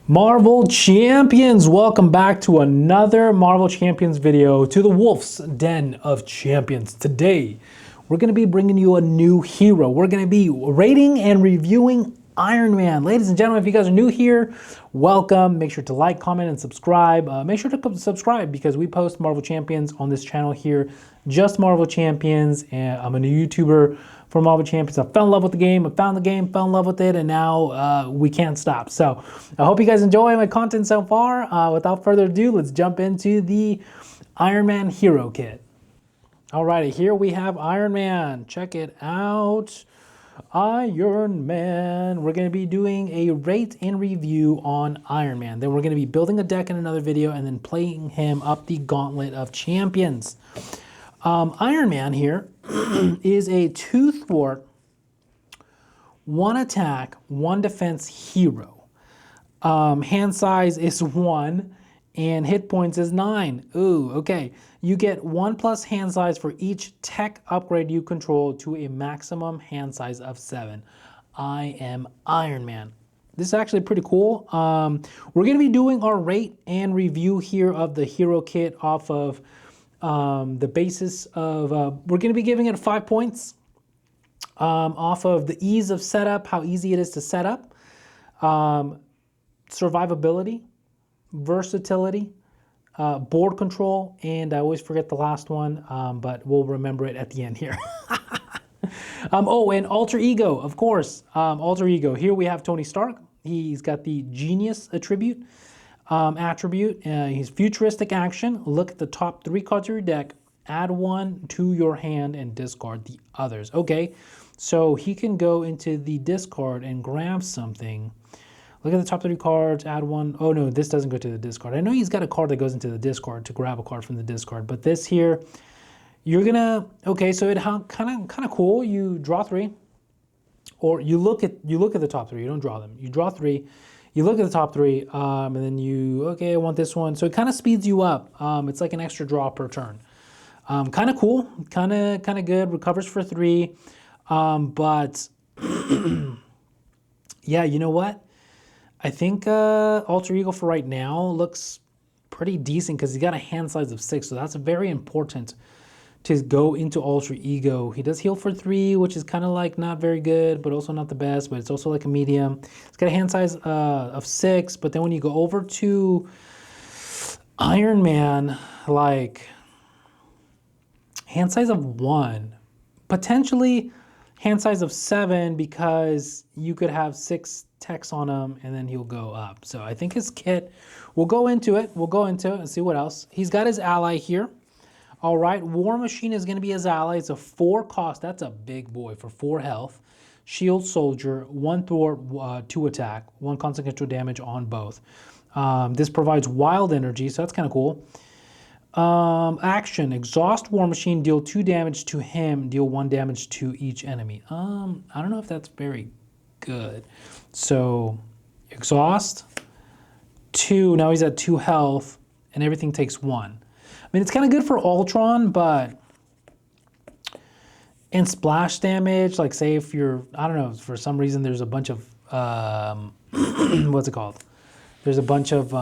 Marvel Champions, welcome back to another Marvel Champions video, to the Wolf's Den of Champions. Today, we're going to be bringing you a new hero. We're going to be rating and reviewing Iron Man. Ladies and gentlemen, if you guys are new here, welcome. Make sure to like, comment, and subscribe. Make sure to subscribe because we post Marvel Champions on this channel here, just Marvel Champions, and I'm a new YouTuber for Marvel Champions. I fell in love with the game, I found the game, fell in love with it, and now we can't stop. So I hope you guys enjoy my content so far. Without further ado, let's jump into the Iron Man Hero Kit. Alrighty, here we have Iron Man. Check it out. Iron Man. We're going to be doing a rate and review on Iron Man. Then we're going to be building a deck in another video and then playing him up the Gauntlet of Champions. Iron Man here is a 2 thwart, 1 attack, 1 defense hero. Hand size is 1 and hit points is 9. Ooh, okay. You get 1+ hand size for each tech upgrade you control to a maximum hand size of 7. I am Iron Man. This is actually pretty cool. We're going to be doing our rate and review here of the hero kit off of the basis of, we're going to be giving it 5 points off of the ease of setup, how easy it is to set up, survivability, versatility, board control, and I always forget the last one, but we'll remember it at the end here. Oh, and alter ego, of course. Alter ego. Here we have Tony Stark. He's got the genius attribute. His futuristic action. Look at the top 3 cards of your deck, add 1 to your hand and discard the others. Okay, so he can go into the discard and grab something. Look at the top 3 cards, add 1. Oh no, this doesn't go to the discard. I know he's got a card that goes into the discard to grab a card from the discard, but this here, you're gonna, okay, so it kind of cool. You draw 3, or you look at the top 3. You don't draw them. You draw 3. You look at the top 3, and then you, okay, I want this one. So it kind of speeds you up. It's like an extra draw per turn. Kind of cool, kind of good. Recovers for 3, but yeah, you know what? I think Alter Ego for right now looks pretty decent because he's got a hand size of 6, so that's very important to go into Alter Ego. He does heal for 3, which is kind of like not very good, but also not the best, but it's also like a medium. It's got a hand size of 6, but then when you go over to Iron Man, like hand size of 1, potentially hand size of 7, because you could have 6 techs on him and then he'll go up. So I think his kit, we'll go into it and see what else. He's got his ally here. All right, War Machine is going to be his ally. It's a 4 cost. That's a big boy for 4 health. Shield Soldier, 1 thwart, 2 attack, 1 constant control damage on both. This provides wild energy, so that's kind of cool. Action, exhaust War Machine, deal 2 damage to him, deal 1 damage to each enemy. I don't know if that's very good. So, exhaust, 2, now he's at 2 health, and everything takes 1. I mean, it's kind of good for Ultron, but in splash damage, like say if you're, I don't know, for some reason there's a bunch of, what's it called? There's a bunch of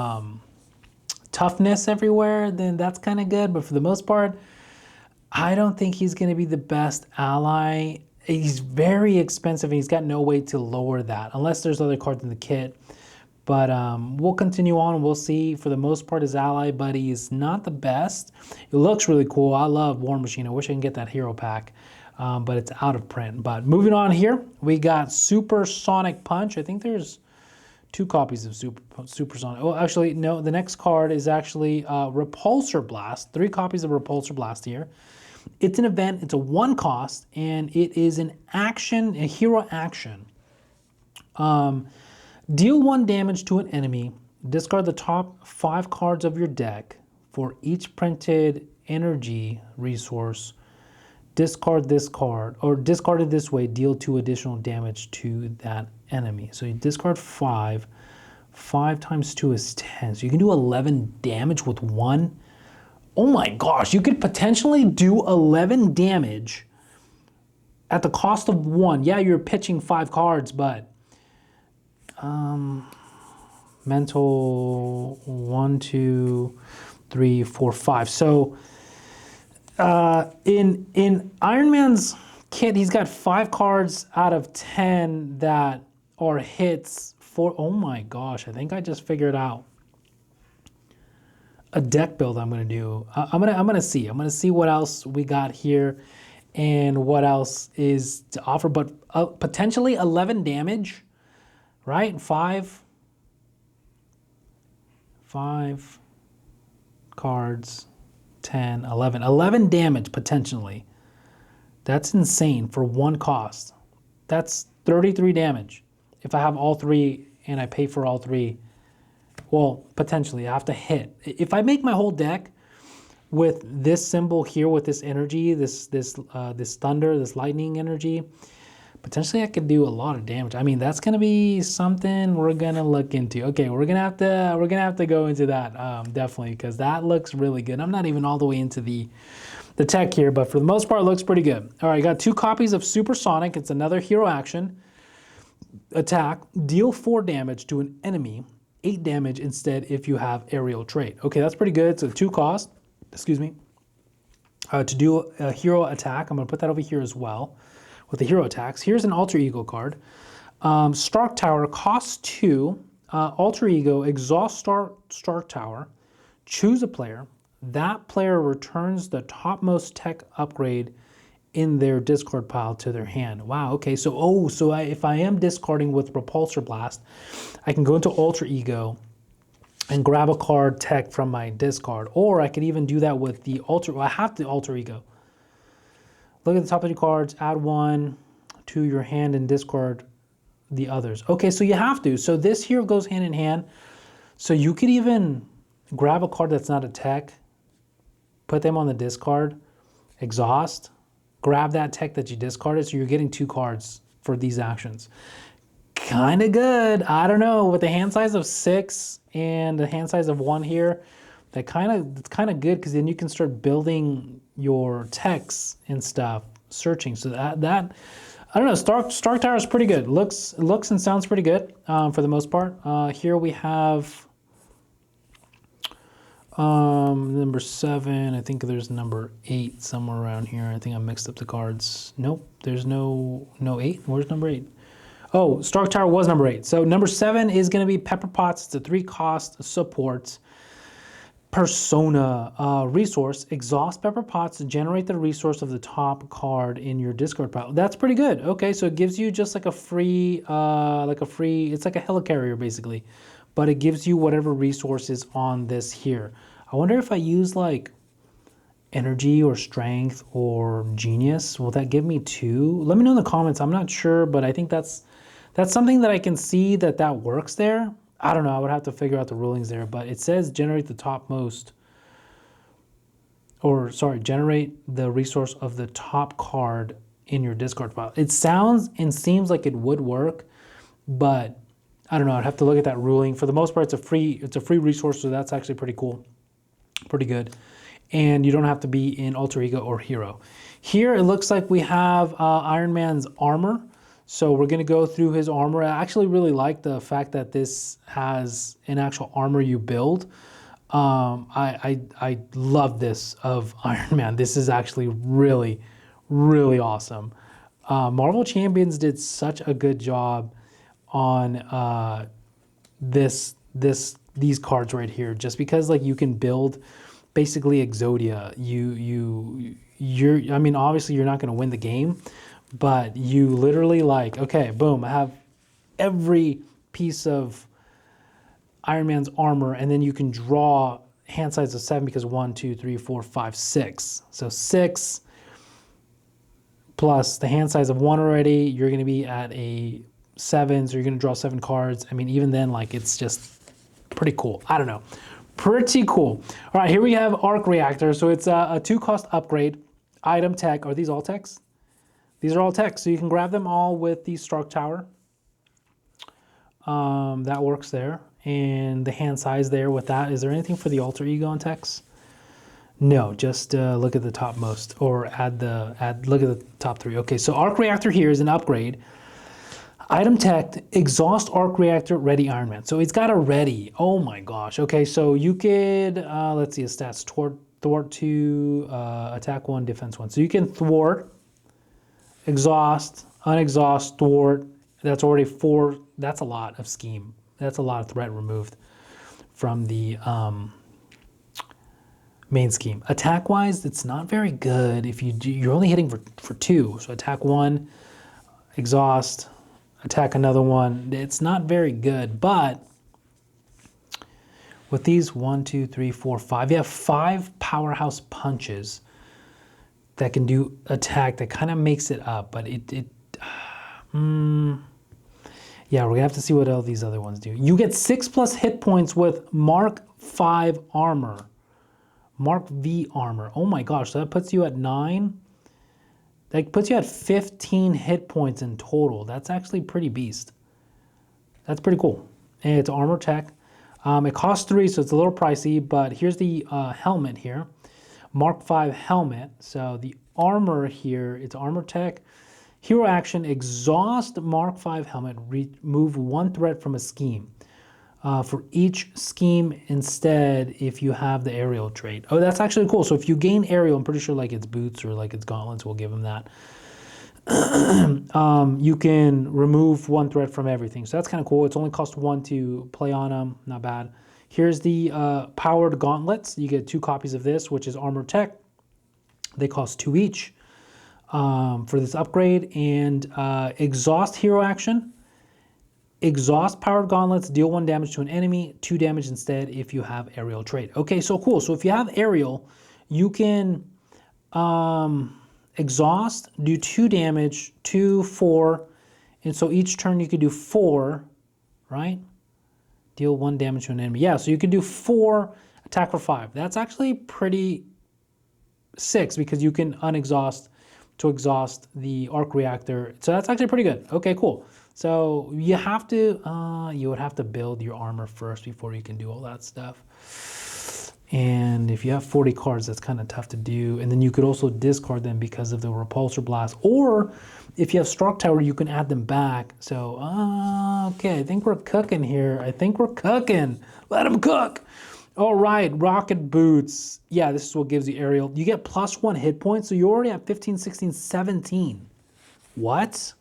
toughness everywhere, then that's kind of good. But for the most part, I don't think he's going to be the best ally. He's very expensive and he's got no way to lower that unless there's other cards in the kit. But we'll continue on and we'll see. For the most part, his ally, but he's not the best. It looks really cool. I love War Machine. I wish I can get that hero pack, but it's out of print. But moving on here, we got Supersonic Punch. I think there's 2 copies of Supersonic. Oh, actually, no. The next card is actually Repulsor Blast. 3 copies of Repulsor Blast here. It's an event. It's a 1 cost, and it is an action, a hero action. Deal 1 damage to an enemy. Discard the top 5 cards of your deck. For each printed energy resource, discard this card, or discarded this way, deal 2 additional damage to that enemy. So you discard 5. 5 times 2 is 10. So you can do 11 damage with 1. Oh my gosh, you could potentially do 11 damage at the cost of 1. Yeah, you're pitching 5 cards, but Mental 1, 2, 3, 4, 5. So in Iron Man's kit, he's got 5 cards out of 10 that are hits for. Oh my gosh! I think I just figured out a deck build I'm gonna do. I'm gonna see. I'm gonna see what else we got here, and what else is to offer. But potentially 11 damage, right? Five cards, 10, 11. 11 damage potentially. That's insane for 1 cost. That's 33 damage. If I have all 3 and I pay for all 3. Well, potentially, I have to hit. If I make my whole deck with this symbol here, with this energy, this thunder, this lightning energy, potentially I could do a lot of damage. I mean, that's gonna be something we're gonna look into. Okay, we're gonna have to go into that definitely, because that looks really good. I'm not even all the way into the tech here, but for the most part, it looks pretty good. All right, I got 2 copies of Supersonic. It's another hero action. Attack, deal 4 damage to an enemy. 8 damage instead if you have aerial trait. Okay, that's pretty good. It's a 2 cost, excuse me, to do a hero attack. I'm gonna put that over here as well with the hero attacks. Here's an alter ego card. Stark Tower costs 2. Alter ego, exhaust Stark Tower, choose a player. That player returns the topmost tech upgrade in their discard pile to their hand. Wow, okay, so if I am discarding with Repulsor Blast, I can go into Alter Ego and grab a card tech from my discard, or I could even do that with the I have the Alter Ego. Look at the top of your cards, add 1 to your hand and discard the others. Okay, so you have to. So this here goes hand in hand. So you could even grab a card that's not a tech, put them on the discard, exhaust, grab that tech that you discarded, so you're getting 2 cards for these actions. Kind of good. I don't know, with the hand size of 6 and the hand size of 1 here, it's kind of good, because then you can start building your techs and stuff, searching. So that I don't know. Stark Tower is pretty good. Looks and sounds pretty good for the most part. Here we have number 7. I think there's number 8 somewhere around here. I think I mixed up the cards. Nope, there's no 8. Where's number 8? Oh, Stark Tower was number 8. So number 7 is going to be Pepper Potts. It's a 3 cost support persona resource. Exhaust Pepper Potts to generate the resource of the top card in your discard pile. That's pretty good. Okay, so it gives you just like a free, it's like a helicarrier basically, but it gives you whatever resources on this here. I wonder if I use like energy or strength or genius, will that give me 2? Let me know in the comments. I'm not sure, but I think that's something that I can see that works there. I don't know, I would have to figure out the rulings there, but it says generate the topmost, or sorry, generate the resource of the top card in your discard pile. It sounds and seems like it would work, but I don't know, I'd have to look at that ruling. For the most part, it's a free resource, so that's actually pretty cool, pretty good. And you don't have to be in Alter Ego or Hero. Here, it looks like we have Iron Man's armor. So we're gonna go through his armor. I actually really like the fact that this has an actual armor you build. I love this of Iron Man. This is actually really, really awesome. Marvel Champions did such a good job on these cards right here, just because like you can build basically Exodia. I mean, obviously you're not gonna win the game, but you literally like, okay, boom, I have every piece of Iron Man's armor, and then you can draw hand size of 7 because 1, 2, 3, 4, 5, 6. So 6 plus the hand size of 1 already, you're going to be at a 7, so you're going to draw 7 cards. I mean, even then, like, it's just pretty cool. I don't know. Pretty cool. All right, here we have Arc Reactor. So it's a 2-cost upgrade. Item tech. Are these all techs? These are all techs, so you can grab them all with the Stark Tower. That works there. And the hand size there with that. Is there anything for the Alter Ego on techs? No, just look at the topmost, or look at the top 3. Okay, so Arc Reactor here is an upgrade. Item tech, exhaust arc reactor, ready Iron Man. So it's got a ready. Oh my gosh. Okay, so you could, let's see his stats. Thwart 2, attack 1, defense 1. So you can thwart, exhaust, unexhaust, thwart. That's already 4. That's a lot of scheme. That's a lot of threat removed from the main scheme. Attack wise, it's not very good. If you're only hitting for 2. So attack 1, exhaust, attack another one. It's not very good, but with these 1, 2, 3, 4, 5, you have 5 powerhouse punches that can do attack. That kind of makes it up, but yeah, we're gonna have to see what all these other ones do. You get 6+ hit points with Mark 5 armor, Mark V armor. Oh my gosh, so that puts you at 9. That puts you at 15 hit points in total. That's actually pretty beast. That's pretty cool. And it's armor tech. It costs 3, so it's a little pricey, but here's the helmet here. Mark 5 helmet. So the armor here, it's armor tech. Hero action, exhaust Mark 5 helmet, remove 1 threat from a scheme. For each scheme instead, if you have the aerial trait. Oh, that's actually cool. So if you gain aerial, I'm pretty sure like its boots or like its gauntlets will give them that. You can remove 1 threat from everything. So that's kind of cool. It's only cost 1 to play on them. Not bad. Here's the powered gauntlets. You get 2 copies of this, which is armor tech. They cost 2 each for this upgrade. And exhaust hero action. Exhaust powered gauntlets, deal 1 damage to an enemy, 2 damage instead if you have aerial trait. Okay, so cool. So if you have aerial, you can exhaust, do 2 damage, 2, 4, and so each turn you could do 4, right? Deal 1 damage to an enemy. Yeah, so you could do 4, attack for 5. That's actually pretty 6 because you can unexhaust to exhaust the arc reactor. So that's actually pretty good. Okay, cool. So you have to, you would have to build your armor first before you can do all that stuff. And if you have 40 cards, that's kind of tough to do. And then you could also discard them because of the repulsor blast. Or if you have Struck Tower, you can add them back. So, okay, I think we're cooking here. I think we're cooking. Let them cook. All right, rocket boots. Yeah, this is what gives you aerial. You get +1 hit points, so you're already at 15, 16, 17. What?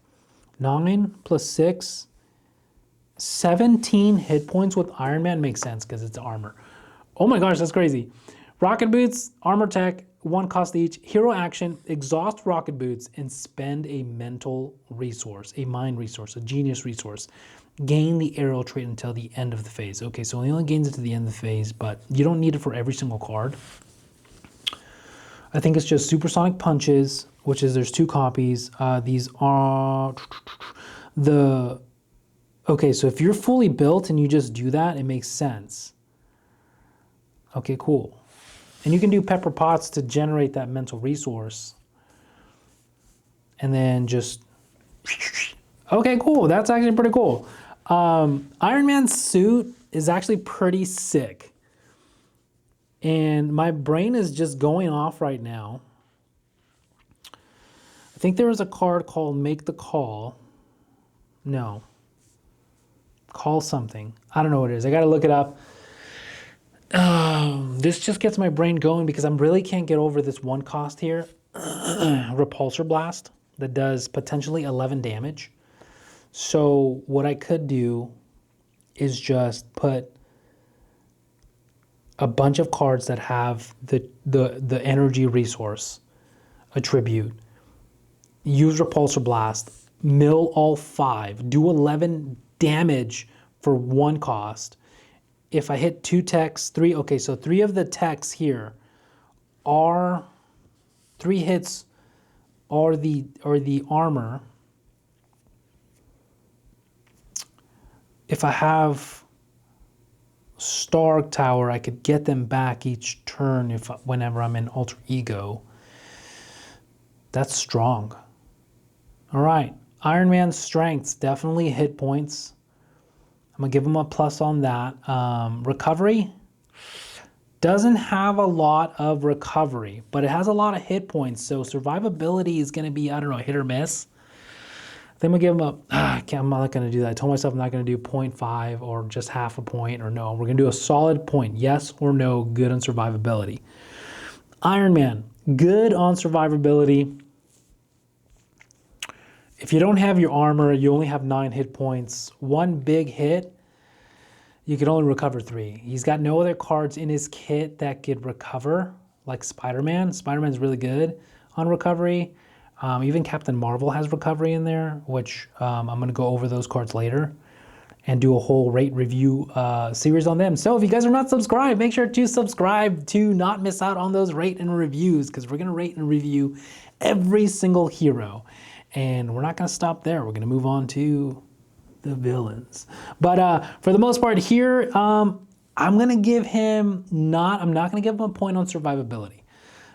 9 plus 6, 17 hit points with Iron Man makes sense because it's armor. Oh my gosh, that's crazy. Rocket boots, armor tech, 1 cost each. Hero action, exhaust rocket boots and spend a mental resource, a mind resource, a genius resource. Gain the aerial trait until the end of the phase. Okay, so it only gains it to the end of the phase, but you don't need it for every single card. I think it's just supersonic punches, which is there's 2 copies. These are the, okay, so if you're fully built and you just do that, it makes sense. Okay, cool. And you can do pepper pots to generate that mental resource. And then just, okay, cool. That's actually pretty cool. Iron Man's suit is actually pretty sick. And my brain is just going off right now. I think there was a card called Make the Call. No. Call something. I don't know what it is. I got to look it up. This just gets my brain going because I really can't get over this 1 cost here. Repulsor Blast that does potentially 11 damage. So what I could do is just put a bunch of cards that have the energy resource attribute. Use Repulsor Blast, mill all 5, do 11 damage for 1 cost. If I hit 2 techs, 3, okay, so 3 of the techs here are, 3 hits are the armor. If I have Stark Tower, I could get them back each turn whenever I'm in Alter Ego. That's strong. All right, Iron Man's strengths, definitely hit points. I'm gonna give him a plus on that. Recovery doesn't have a lot of recovery, but it has a lot of hit points. So survivability is gonna be, I don't know, hit or miss. Then we'll give him a, I'm not going to do that. I told myself I'm not going to do 0.5 or just half a point or no. We're going to do a solid point. Yes or no, good on survivability. Iron Man, good on survivability. If you don't have your armor, you only have 9 hit points. One big hit, you can only recover 3. He's got no other cards in his kit that could recover, like Spider-Man. Spider-Man's really good on recovery. Even Captain Marvel has recovery in there, which I'm going to go over those cards later and do a whole rate review series on them. So if you guys are not subscribed, make sure to subscribe to not miss out on those rate and reviews, because we're going to rate and review every single hero. And we're not going to stop there. We're going to move on to the villains. But for the most part here, I'm going to give him I'm not going to give him a point on survivability.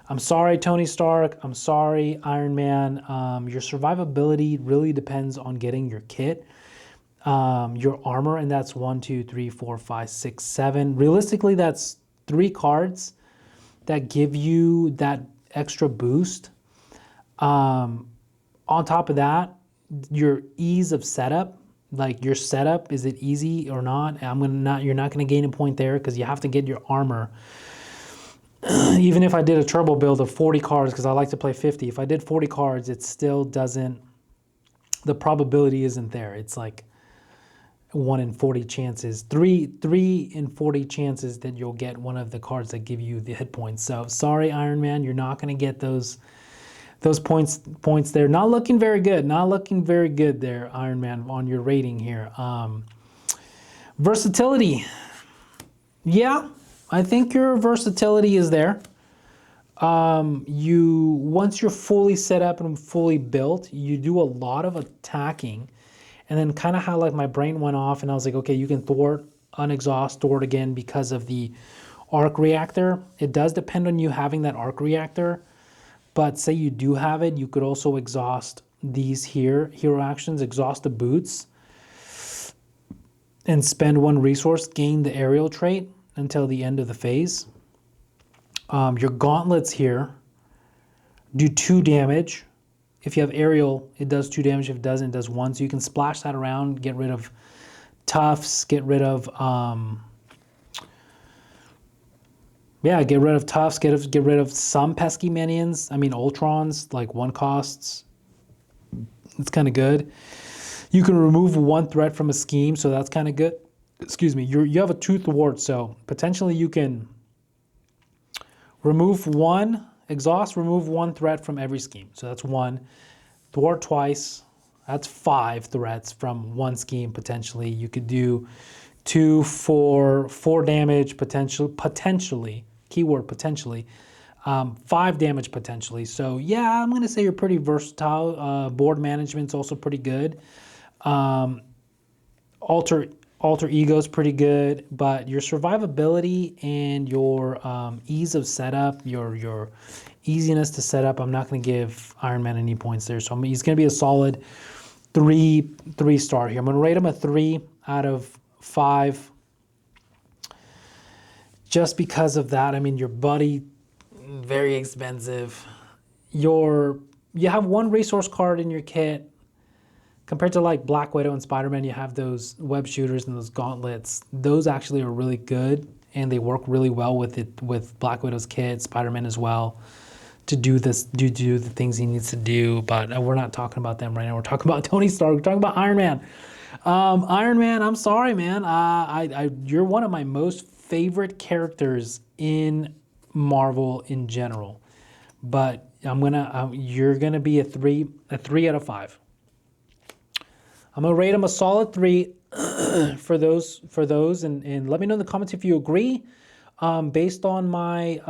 I'm sorry, Tony Stark. I'm sorry, Iron Man. Your survivability really depends on getting your kit, your armor, and that's 1, 2, 3, 4, 5, 6, 7. Realistically, that's 3 cards that give you that extra boost. On top of that, your ease of setup, like your setup, is it easy or not? You're not gonna gain a point there because you have to get your armor. Even if I did a turbo build of 40 cards, because I like to play 50, if I did 40 cards, it still doesn't, the probability isn't there. It's like 1 in 40 chances, 3 in 40 chances that you'll get one of the cards that give you the hit points. So sorry, Iron Man, you're not gonna get those points there. Not looking very good. Not looking very good there, Iron Man, on your rating here. Versatility. Yeah, I think your versatility is there. Once you're fully set up and fully built, you do a lot of attacking. And then kind of how like my brain went off and I was like, okay, you can thwart, unexhaust, thwart again because of the arc reactor. It does depend on you having that arc reactor. But say you do have it, you could also exhaust these here, hero actions, exhaust the boots, and spend 1 resource, gain the aerial trait until the end of the phase. Your gauntlets here do 2 damage. If you have aerial, it does 2 damage. If it doesn't, it does 1. So you can splash that around, get rid of toughs, get rid of get rid of toughs, get rid of some pesky minions. I mean, Ultrons, like 1 costs. It's kind of good. You can remove 1 threat from a scheme, so that's kind of good. Excuse me. You have a 2 thwart, so potentially you can remove 1, exhaust, remove 1 threat from every scheme. So that's 1. Thwart twice. That's 5 threats from 1 scheme, potentially. You could do 2 for 4 damage, potentially. Keyword potentially. 5 damage potentially. So yeah, I'm going to say you're pretty versatile. Board management's also pretty good. Alter ego is pretty good, but your survivability and your ease of setup, your easiness to set up, I'm not going to give Iron Man any points there. So he's going to be a solid 3 star here. I'm going to rate him a 3 out of 5. Just because of that. I mean, your buddy, very expensive. You have 1 resource card in your kit. Compared to like Black Widow and Spider-Man, you have those web shooters and those gauntlets. Those actually are really good, and they work really well with Black Widow's kit, Spider-Man as well, to do the things he needs to do. But we're not talking about them right now. We're talking about Tony Stark. We're talking about Iron Man. Iron Man, I'm sorry, man. You're one of my most favorite characters in Marvel in general, but you're gonna be a 3 out of 5. I'm gonna rate him a solid 3 for those, and let me know in the comments if you agree. Based on my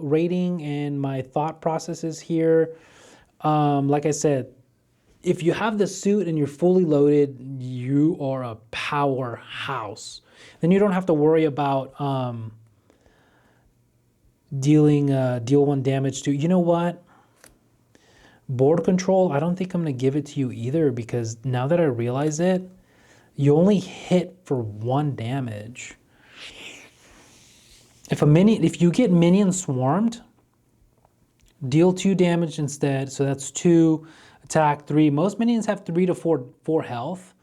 rating and my thought processes here, like I said, if you have the suit and you're fully loaded, you are a powerhouse. Then you don't have to worry about deal 1 damage to. You know what? Board control, I don't think I'm going to give it to you either, because now that I realize it, you only hit for 1 damage. If you get minion swarmed, deal 2 damage instead. So that's 2 attack 3. Most minions have 3 to 4 health.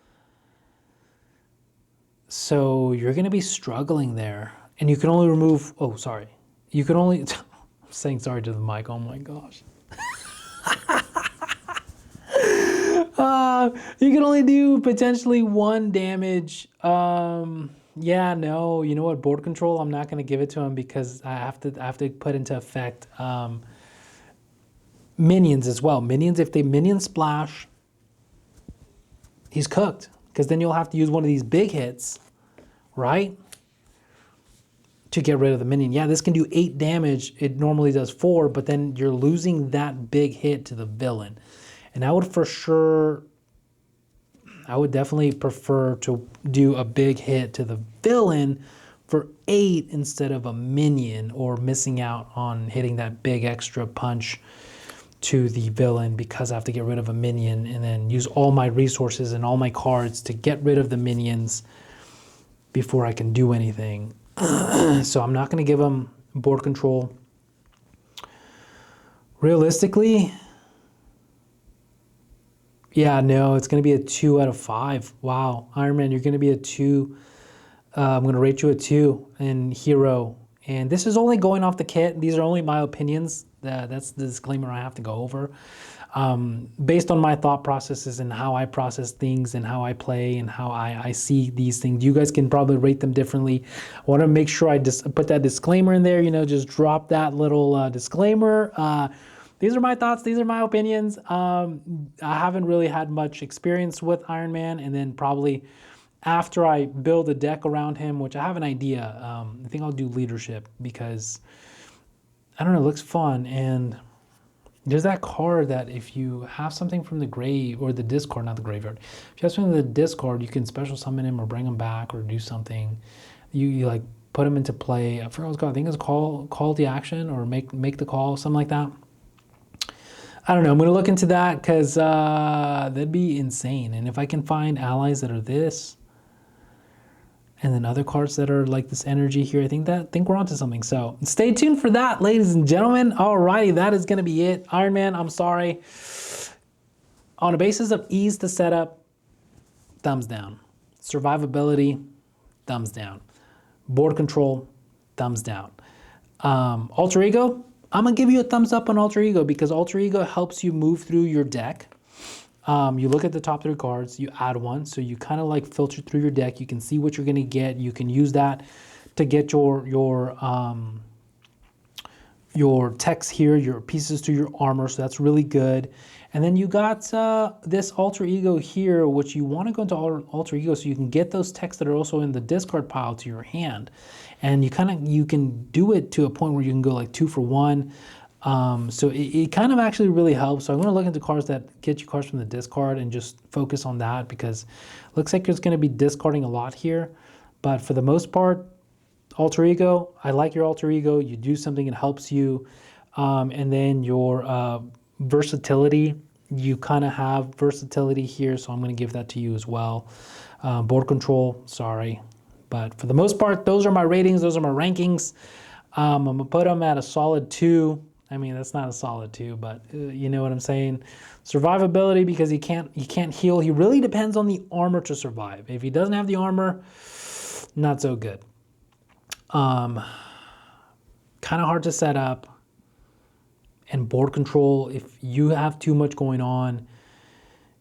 So you're going to be struggling there. And you can only remove, oh, sorry. You can only, I'm saying sorry to the mic, oh my gosh. You can only do potentially 1 damage. Yeah, no, you know what, board control, I'm not going to give it to him because I have to put into effect minions as well. Minions, if they minion splash, he's cooked. Because then you'll have to use one of these big hits, right? To get rid of the minion. Yeah, this can do 8 damage. It normally does 4, but then you're losing that big hit to the villain. And I would definitely prefer to do a big hit to the villain for 8 instead of a minion, or missing out on hitting that big extra punch to the villain because I have to get rid of a minion and then use all my resources and all my cards to get rid of the minions before I can do anything. So I'm not going to give him board control. Realistically, yeah, no, it's going to be a 2 out of 5. Wow, Iron Man, you're going to be a 2. I'm going to rate you a 2 in hero. And this is only going off the kit. These are only my opinions. That's the disclaimer I have to go over. Based on my thought processes and how I process things and how I play and how I see these things. You guys can probably rate them differently. I want to make sure I just put that disclaimer in there, just drop that little disclaimer. These are my thoughts. These are my opinions. I haven't really had much experience with Iron Man, and then probably after I build a deck around him, which I have an idea, I think I'll do leadership because, I don't know, it looks fun. And there's that card that if you have something from the grave, or the discard, not the graveyard. If you have something from the discard, you can special summon him or bring him back or do something. You like put him into play. I forgot what it's called. I think it's call the action, or make the call, something like that. I don't know. I'm going to look into that because that'd be insane. And if I can find allies that are this, and then other cards that are like this energy here, I think we're onto something. So stay tuned for that, ladies and gentlemen. Alrighty, that is going to be it. Iron Man, I'm sorry. On a basis of ease to set up, thumbs down. Survivability, thumbs down. Board control, thumbs down. Alter Ego, I'm going to give you a thumbs up on Alter Ego because Alter Ego helps you move through your deck. You look at the top 3 cards, you add 1, so you kind of like filter through your deck. You can see what you're going to get. You can use that to get your text here, your pieces to your armor, so that's really good. And then you got this Alter Ego here, which you want to go into Alter Ego so you can get those texts that are also in the discard pile to your hand. And you can do it to a point where you can go like 2 for 1. So it kind of actually really helps. So I'm going to look into cards that get you cards from the discard and just focus on that, because it looks like it's going to be discarding a lot here. But for the most part, Alter Ego, I like your Alter Ego. You do something, it helps you. And then your versatility, you kind of have versatility here, so I'm going to give that to you as well. Board control, sorry. But for the most part, those are my ratings. Those are my rankings. I'm going to put them at a solid 2. I mean, that's not a solid 2, but you know what I'm saying. Survivability, because he can't heal. He really depends on the armor to survive. If he doesn't have the armor, not so good. Kind of hard to set up. And board control, if you have too much going on,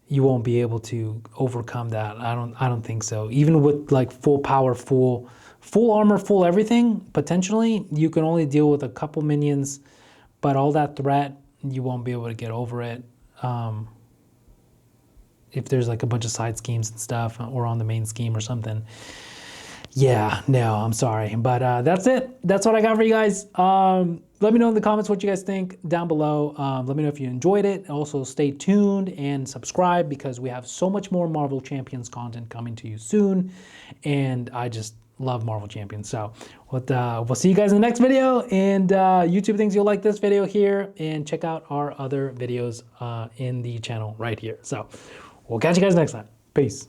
you won't be able to overcome that. I don't think so. Even with like full power, full armor, full everything, potentially you can only deal with a couple minions. But all that threat, you won't be able to get over it. If there's like a bunch of side schemes and stuff, or on the main scheme or something. Yeah, no, I'm sorry. But that's it. That's what I got for you guys. Let me know in the comments what you guys think down below. Let me know if you enjoyed it. Also, stay tuned and subscribe, because we have so much more Marvel Champions content coming to you soon. And I just love Marvel Champions. So we'll see you guys in the next video, and YouTube thinks you'll like this video here, and check out our other videos in the channel right here. So we'll catch you guys next time. Peace.